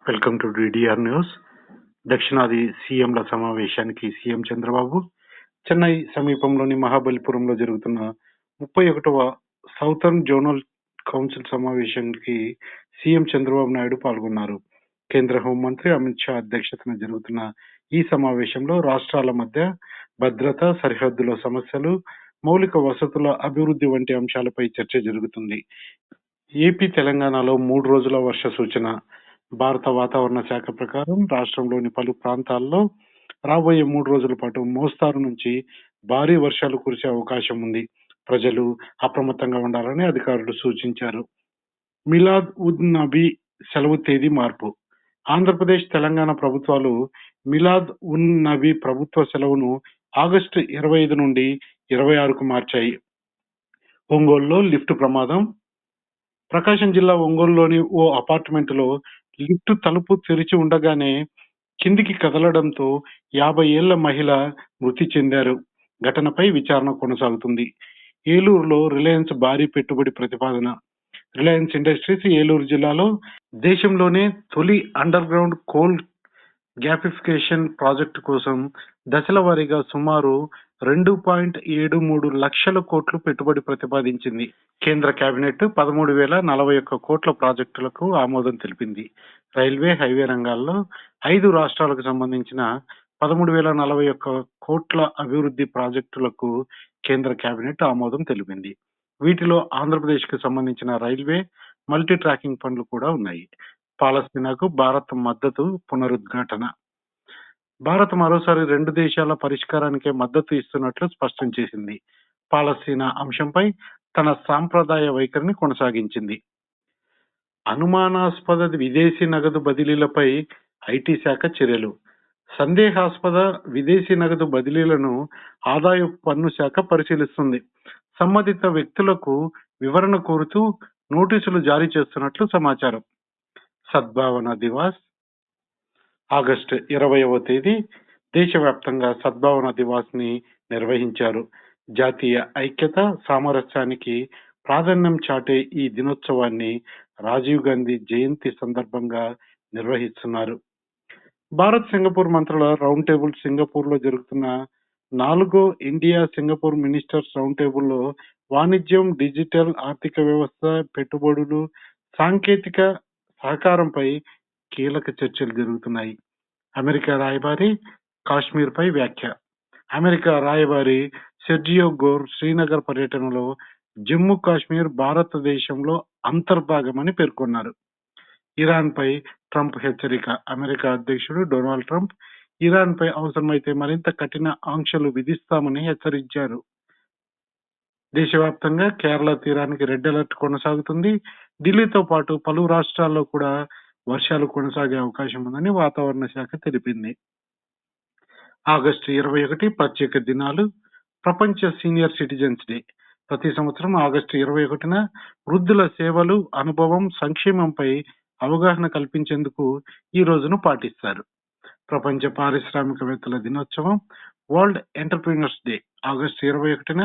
Welcome to DDR news. దక్షిణాది సీఎంల సమావేశానికి CM Chandrababu Chennai సమీపంలోని మహాబలిపురంలో జరుగుతున్న 31వ సౌతర్న్ జోనల్ కౌన్సిల్ సమావేశానికి సీఎం చంద్రబాబు నాయుడు పాల్గొన్నారు. కేంద్ర హోంమంత్రి అమిత్ షా అధ్యక్షతన జరుగుతున్న ఈ సమావేశంలో రాష్ట్రాల మధ్య భద్రత, సరిహద్దుల సమస్యలు, మౌలిక వసతుల అభివృద్ధి వంటి అంశాలపై చర్చ జరుగుతుంది. ఏపీ, తెలంగాణలో 3 రోజుల వర్ష సూచన. భారత వాతావరణ శాఖ ప్రకారం రాష్ట్రంలోని పలు ప్రాంతాల్లో రాబోయే 3 రోజుల పాటు మోస్తారు నుంచి భారీ వర్షాలు కురిసే అవకాశం ఉంది. ప్రజలు అప్రమత్తంగా ఉండాలని అధికారులు సూచించారు. మిలాద్ ఉన్ నబీ సెలవు తేదీ మార్పు. ఆంధ్రప్రదేశ్, తెలంగాణ ప్రభుత్వాలు మిలాద్ ఉన్ నబీ ప్రభుత్వ సెలవును ఆగస్టు 25 నుండి 26కు మార్చాయి. ఒంగోలులో లిఫ్ట్ ప్రమాదం. ప్రకాశం జిల్లా ఒంగోలులోని ఓ అపార్ట్మెంటులో లిఫ్ట్ తలుపు తెరిచి ఉండగానే కిందికి కదలడంతో 50 ఏళ్ల మహిళ మృతి చెందారు. ఘటనపై విచారణ కొనసాగుతుంది. ఏలూరులో రిలయన్స్ భారీ పెట్టుబడి ప్రతిపాదన. రిలయన్స్ ఇండస్ట్రీస్ ఏలూరు జిల్లాలో దేశంలోనే తొలి under ground coal gasification project కోసం దశల వారీగా సుమారు 2.73 లక్షల కోట్లు పెట్టుబడి ప్రతిపాదించింది. కేంద్ర కేబినెట్ 13,041 కోట్ల ప్రాజెక్టులకు ఆమోదం తెలిపింది. రైల్వే, హైవే రంగాల్లో 5 రాష్ట్రాలకు సంబంధించిన 13,041 కోట్ల అభివృద్ధి ప్రాజెక్టులకు కేంద్ర కేబినెట్ ఆమోదం తెలిపింది. వీటిలో ఆంధ్రప్రదేశ్కు సంబంధించిన రైల్వే, మల్టీ ట్రాకింగ్ పనులు కూడా ఉన్నాయి. పాలస్తీనాకు భారత్ మద్దతు పునరుద్ఘాటన. భారత్ మరోసారి 2 దేశాల పరిష్కారానికే మద్దతు ఇస్తున్నట్లు స్పష్టం చేసింది. పాలస్తీనా అంశంపై తన సాంప్రదాయ వైఖరిని కొనసాగించింది. అనుమానాస్పద విదేశీ నగదు బదిలీలపై ఐటీ శాఖ చర్యలు. సందేహాస్పద విదేశీ నగదు బదిలీలను ఆదాయపు పన్ను శాఖ పరిశీలిస్తుంది. సంబంధిత వ్యక్తులకు వివరణ కోరుతూ నోటీసులు జారీ చేస్తున్నట్లు సమాచారం. సద్భావన దివాస్. ఆగస్టు 20వ తేదీ దేశవ్యాప్తంగా సద్భావన దివాస్ ని నిర్వహించారు. జాతీయ ఐక్యత, సామరస్యానికి ప్రాధాన్యం చాటే ఈ దినోత్సవాన్ని రాజీవ్ గాంధీ జయంతి సందర్భంగా నిర్వహిస్తున్నారు. భారత్ సింగపూర్ మంత్రుల రౌండ్ టేబుల్ సింగపూర్ లో జరుగుతున్న 4వ ఇండియా సింగపూర్ మినిస్టర్స్ రౌండ్ టేబుల్లో వాణిజ్యం, డిజిటల్ ఆర్థిక వ్యవస్థ, పెట్టుబడులు, సాంకేతిక సహకారంపై కీలక చర్చలు జరుగుతున్నాయి. అమెరికా రాయబారి కాశ్మీర్ పై వ్యాఖ్య. అమెరికా రాయబారి సెర్జియో గోర్ శ్రీనగర్ పర్యటనలో జమ్మూ కాశ్మీర్ భారతదేశంలో అంతర్భాగమని పేర్కొన్నారు. ఇరాన్ పై ట్రంప్ హెచ్చరిక. అమెరికా అధ్యక్షుడు డొనాల్డ్ ట్రంప్ ఇరాన్ పై అవసరమైతే మరింత కఠిన ఆంక్షలు విధిస్తామని హెచ్చరించారు. దేశవ్యాప్తంగా కేరళ తీరానికి రెడ్ అలర్ట్ కొనసాగుతుంది. ఢిల్లీతో పాటు పలు రాష్ట్రాల్లో కూడా వర్షాలు కొనసాగే అవకాశం ఉందని వాతావరణ శాఖ తెలిపింది. ఆగస్టు 21 ప్రత్యేక దినాలు. ప్రపంచ సీనియర్ సిటిజన్స్ డే. ప్రతి సంవత్సరం ఆగస్టు 21న వృద్ధుల సేవలు, అనుభవం, సంక్షేమంపై అవగాహన కల్పించేందుకు ఈ రోజును పాటిస్తారు. ప్రపంచ పారిశ్రామికవేత్తల దినోత్సవం. World entrepreneurs day. ఆగస్టు 21న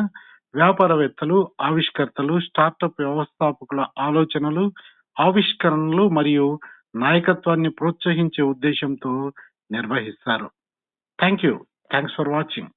వ్యాపారవేత్తలు, ఆవిష్కర్తలు, స్టార్టప్ వ్యవస్థాపకుల ఆలోచనలు, ఆవిష్కరణలు మరియు నాయకత్వాన్ని ప్రోత్సహించే ఉద్దేశంతో నిర్వహిస్తారు. Thanks for watching.